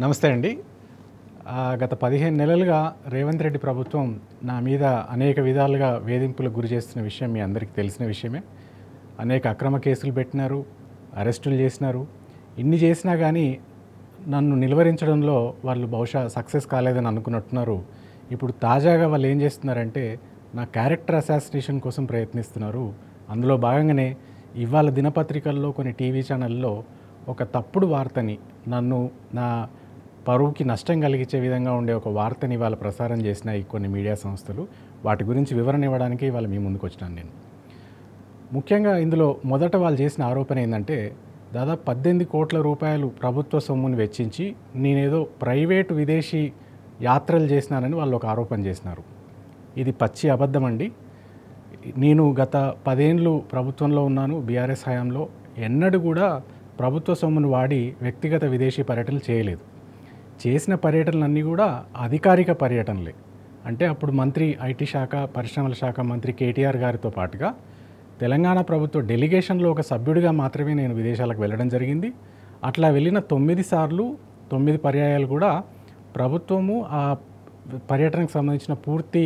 నమస్తే అండి. గత 15 నెలలుగా రేవంత్ రెడ్డి ప్రభుత్వం నా మీద అనేక విధాలుగా వేధింపులకు గురి చేస్తున్న విషయం మీ అందరికీ తెలిసిన విషయమే. అనేక అక్రమ కేసులు పెట్టినారు, అరెస్టులు చేసినారు. ఇన్ని చేసినా కానీ నన్ను నిలువరించడంలో వాళ్ళు బహుశా సక్సెస్ కాలేదని అనుకున్నట్టున్నారు. ఇప్పుడు తాజాగా వాళ్ళు ఏం చేస్తున్నారంటే నా క్యారెక్టర్ అసాసినేషన్ కోసం ప్రయత్నిస్తున్నారు. అందులో భాగంగానే ఇవాళ దినపత్రికల్లో కొన్ని టీవీ ఛానల్లో ఒక తప్పుడు వార్తని, నన్ను నా పరువుకి నష్టం కలిగించే విధంగా ఉండే ఒక వార్తని ఇవాళ ప్రసారం చేసిన ఈ కొన్ని మీడియా సంస్థలు. వాటి గురించి వివరణ ఇవ్వడానికి ఇవాళ మీ ముందుకు వచ్చినాను నేను. ముఖ్యంగా ఇందులో మొదట వాళ్ళు చేసిన ఆరోపణ ఏంటంటే దాదాపు 18 కోట్ల రూపాయలు ప్రభుత్వ సొమ్ముని వెచ్చించి నేనేదో ప్రైవేటు విదేశీ యాత్రలు చేసినానని వాళ్ళు ఒక ఆరోపణ చేసినారు. ఇది పచ్చి అబద్ధం అండి. నేను గత 10 ఏళ్ళు ప్రభుత్వంలో ఉన్నాను. బీఆర్ఎస్ హయాంలో ఎన్నడూ కూడా ప్రభుత్వ సొమ్మును వాడి వ్యక్తిగత విదేశీ పర్యటనలు చేయలేదు. చేసిన పర్యటనలన్నీ కూడా అధికారిక పర్యటనలే. అంటే అప్పుడు మంత్రి ఐటీ శాఖ పరిశ్రమల శాఖ మంత్రి కేటీఆర్ గారితో పాటుగా తెలంగాణ ప్రభుత్వ డెలిగేషన్లో ఒక సభ్యుడిగా మాత్రమే నేను విదేశాలకు వెళ్ళడం జరిగింది. అట్లా వెళ్ళిన 9 సార్లు 9 పర్యాయాలు కూడా ప్రభుత్వము ఆ పర్యటనకు సంబంధించిన పూర్తి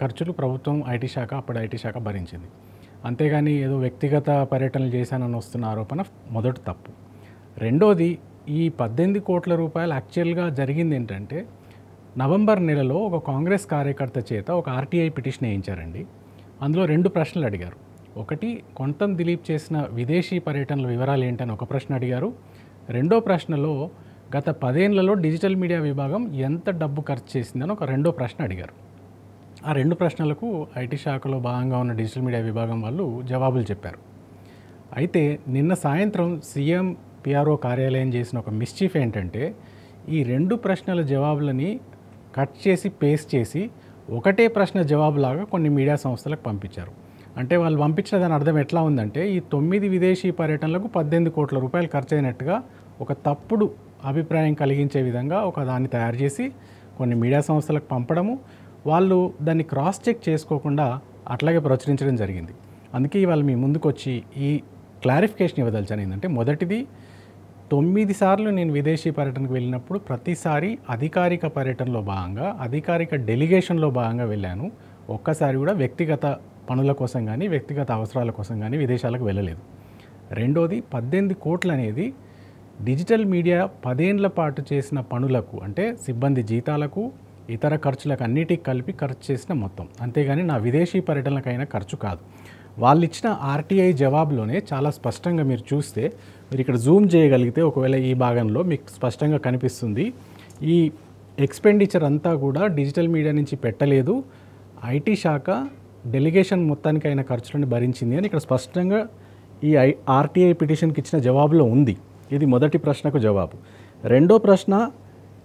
ఖర్చులు ప్రభుత్వం అప్పుడు ఐటీ శాఖ భరించింది. అంతేగాని ఏదో వ్యక్తిగత పర్యటనలు చేశానని వస్తున్న ఆరోపణ మొదటి తప్పు. రెండోది, ఈ 18 కోట్ల రూపాయలు యాక్చువల్గా జరిగింది ఏంటంటే నవంబర్ నెలలో ఒక కాంగ్రెస్ కార్యకర్త చేత ఒక ఆర్టీఐ పిటిషన్ వేయించారండి. అందులో 2 ప్రశ్నలు అడిగారు. ఒకటి, కొంతం దిలీప్ చేసిన విదేశీ పర్యటనల వివరాలు ఏంటని ఒక ప్రశ్న అడిగారు. రెండో ప్రశ్నలో గత 10 ఏళ్లలో డిజిటల్ మీడియా విభాగం ఎంత డబ్బు ఖర్చు చేసిందని ఒక రెండో ప్రశ్న అడిగారు. ఆ 2 ప్రశ్నలకు ఐటీ శాఖలో భాగంగా ఉన్న డిజిటల్ మీడియా విభాగం వాళ్ళు జవాబులు చెప్పారు. అయితే నిన్న సాయంత్రం సీఎం పిఆర్ఓ కార్యాలయం చేసిన ఒక మిస్చీఫ్ ఏంటంటే ఈ 2 ప్రశ్నల జవాబులని కట్ చేసి పేస్ట్ చేసి ఒకటే ప్రశ్న జవాబులాగా కొన్ని మీడియా సంస్థలకు పంపించారు. అంటే వాళ్ళు పంపించిన దాని అర్థం ఎట్లా ఉందంటే ఈ 9 విదేశీ పర్యటనలకు 18 కోట్ల రూపాయలు ఖర్చు అయినట్టుగా ఒక తప్పుడు అభిప్రాయం కలిగించే విధంగా ఒక దాన్ని తయారు చేసి కొన్ని మీడియా సంస్థలకు పంపడము, వాళ్ళు దాన్ని క్రాస్ చెక్ చేసుకోకుండా అట్లాగే ప్రచురించడం జరిగింది. అందుకే ఇవాళ మీ ముందుకు వచ్చి ఈ క్లారిఫికేషన్ ఇవ్వదలిచాను. ఏంటంటే మొదటిది, 9 సార్లు నేను విదేశీ పర్యటనకు వెళ్ళినప్పుడు ప్రతిసారి అధికారిక పర్యటనలో భాగంగా అధికారిక డెలిగేషన్లో భాగంగా వెళ్ళాను. ఒక్కసారి కూడా వ్యక్తిగత పనుల కోసం కానీ వ్యక్తిగత అవసరాల కోసం కానీ విదేశాలకు వెళ్ళలేదు. రెండోది, 18 కోట్లు అనేది డిజిటల్ మీడియా 10 ఏళ్ల పాటు చేసిన పనులకు, అంటే సిబ్బంది జీతాలకు ఇతర ఖర్చులకు అన్నిటికి కలిపి ఖర్చు చేసిన మొత్తం, అంతేగాని నా విదేశీ పర్యటనకైనా ఖర్చు కాదు. వాళ్ళు ఇచ్చిన ఆర్టీఐ జవాబులోనే చాలా స్పష్టంగా మీరు చూస్తే, మీరు ఇక్కడ జూమ్ చేయగలిగితే ఒకవేళ ఈ భాగంలో మీకు స్పష్టంగా కనిపిస్తుంది. ఈ ఎక్స్పెండిచర్ అంతా కూడా డిజిటల్ మీడియా నుంచి పెట్టలేదు, ఐటీ శాఖ డెలిగేషన్ మొత్తానికైన ఖర్చులను భరించింది అని ఇక్కడ స్పష్టంగా ఈ ఆర్టీఐ పిటిషన్కి ఇచ్చిన జవాబులో ఉంది. ఇది మొదటి ప్రశ్నకు జవాబు. రెండో ప్రశ్న,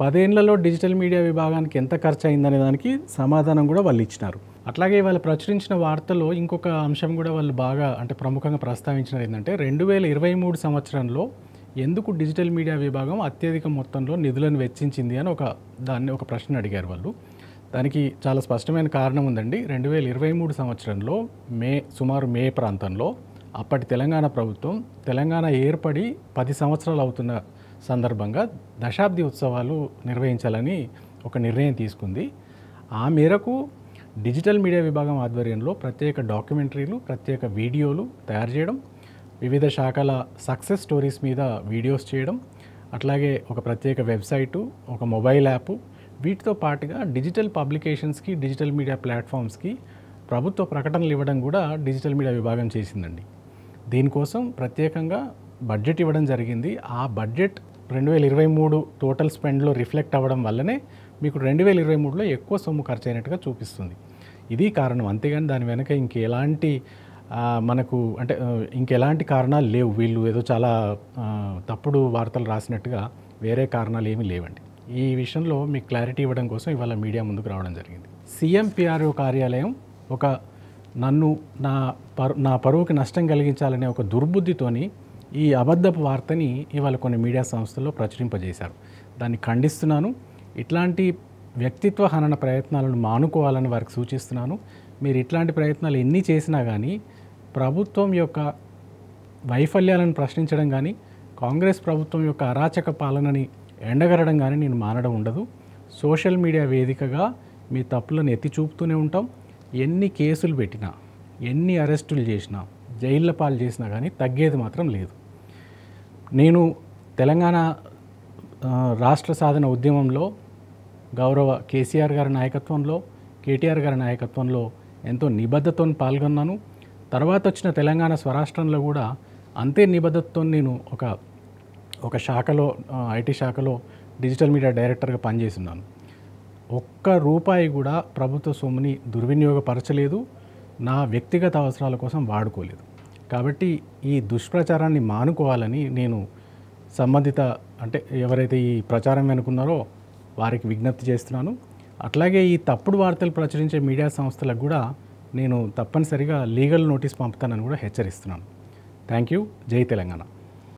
10 ఏళ్లలో డిజిటల్ మీడియా విభాగానికి ఎంత ఖర్చు అయిందనే దానికి సమాధానం కూడా వాళ్ళు ఇచ్చినారు. అట్లాగే వాళ్ళు ప్రచురించిన వార్తలో ఇంకొక అంశం కూడా వాళ్ళు బాగా ప్రముఖంగా ప్రస్తావించినారు. ఏంటంటే 2023 సంవత్సరంలో ఎందుకు డిజిటల్ మీడియా విభాగం అత్యధిక మొత్తంలో నిధులను వెచ్చించింది అని ఒక ప్రశ్న అడిగారు వాళ్ళు. దానికి చాలా స్పష్టమైన కారణం ఉందండి. 2023 సంవత్సరంలో సుమారు మే ప్రాంతంలో అప్పటి తెలంగాణ ప్రభుత్వం తెలంగాణ ఏర్పడి 10 సంవత్సరాలు అవుతున్న సందర్భంగా దశాబ్ది ఉత్సవాలు నిర్వహించాలని ఒక నిర్ణయం తీసుకుంది. ఆ మేరకు డిజిటల్ మీడియా విభాగం ఆధ్వర్యంలో ప్రత్యేక డాక్యుమెంటరీలు, ప్రత్యేక వీడియోలు తయారు చేయడం, వివిధ శాఖల సక్సెస్ స్టోరీస్ మీద వీడియోస్ చేయడం, అట్లాగే ఒక ప్రత్యేక వెబ్సైటు, ఒక మొబైల్ యాప్, వీటితో పాటుగా డిజిటల్ పబ్లికేషన్స్కి, డిజిటల్ మీడియా ప్లాట్ఫామ్స్కి ప్రభుత్వ ప్రకటనలు ఇవ్వడం కూడా డిజిటల్ మీడియా విభాగం చేసిందండి. దీనికోసం ప్రత్యేకంగా బడ్జెట్ ఇవ్వడం జరిగింది. ఆ బడ్జెట్ 2023 టోటల్ స్పెండ్లో రిఫ్లెక్ట్ అవ్వడం వల్లనే మీకు 2023లో ఎక్కువ సొమ్ము ఖర్చు అయినట్టుగా చూపిస్తుంది. ఇది కారణం. అంతేగాని దాని వెనక ఇంకెలాంటి కారణాలు లేవు. వీళ్ళు ఏదో చాలా తప్పుడు వార్తలు రాసినట్టుగా వేరే కారణాలు ఏమీ లేవండి. ఈ విషయంలో మీకు క్లారిటీ ఇవ్వడం కోసం ఇవాళ మీడియా ముందుకు రావడం జరిగింది. సీఎం పిఆర్ఓ కార్యాలయం నా పరువుకి నష్టం కలిగించాలనే ఒక దుర్బుద్ధితోని ఈ అబద్ధపు వార్తని ఇవాళ కొన్ని మీడియా సంస్థల్లో ప్రచురింపజేశారు. దాన్ని ఖండిస్తున్నాను. ఇట్లాంటి వ్యక్తిత్వ హనన ప్రయత్నాలను మానుకోవాలని వారికి సూచిస్తున్నాను. మీరు ఇట్లాంటి ప్రయత్నాలు ఎన్ని చేసినా కానీ ప్రభుత్వం యొక్క వైఫల్యాలను ప్రశ్నించడం కానీ, కాంగ్రెస్ ప్రభుత్వం యొక్క అరాచక పాలనని ఎండగరడం కానీ నేను మానడం ఉండదు. సోషల్ మీడియా వేదికగా మీ తప్పులను ఎత్తి చూపుతూనే ఉంటాం. ఎన్ని కేసులు పెట్టినా, ఎన్ని అరెస్టులు చేసినా, జైళ్ళ పాలు చేసినా కానీ తగ్గేది మాత్రం లేదు. నేను తెలంగాణ రాష్ట్ర సాధన ఉద్యమంలో గౌరవ కేసీఆర్ గారి నాయకత్వంలో, కేటీఆర్ గారి నాయకత్వంలో ఎంతో నిబద్ధతతో పాల్గొన్నాను. తర్వాత వచ్చిన తెలంగాణ స్వరాష్ట్రంలో కూడా అంతే నిబద్ధతతో నేను ఒక శాఖలో, ఐటీ శాఖలో డిజిటల్ మీడియా డైరెక్టర్గా పనిచేస్తున్నాను. ఒక్క రూపాయి కూడా ప్రభుత్వ సొమ్ముని దుర్వినియోగపరచలేదు, నా వ్యక్తిగత అవసరాల కోసం వాడుకోలేదు. కాబట్టి ఈ దుష్ప్రచారాన్ని మానుకోవాలని నేను సంబంధిత ఎవరైతే ఈ ప్రచారం వెనుకున్నారో వారికి విజ్ఞప్తి చేస్తున్నాను. అట్లాగే ఈ తప్పుడు వార్తలు ప్రచురించే మీడియా సంస్థలకు కూడా నేను తప్పనిసరిగా లీగల్ నోటీస్ పంపుతానని కూడా హెచ్చరిస్తున్నాను. Thank you. జై తెలంగాణ.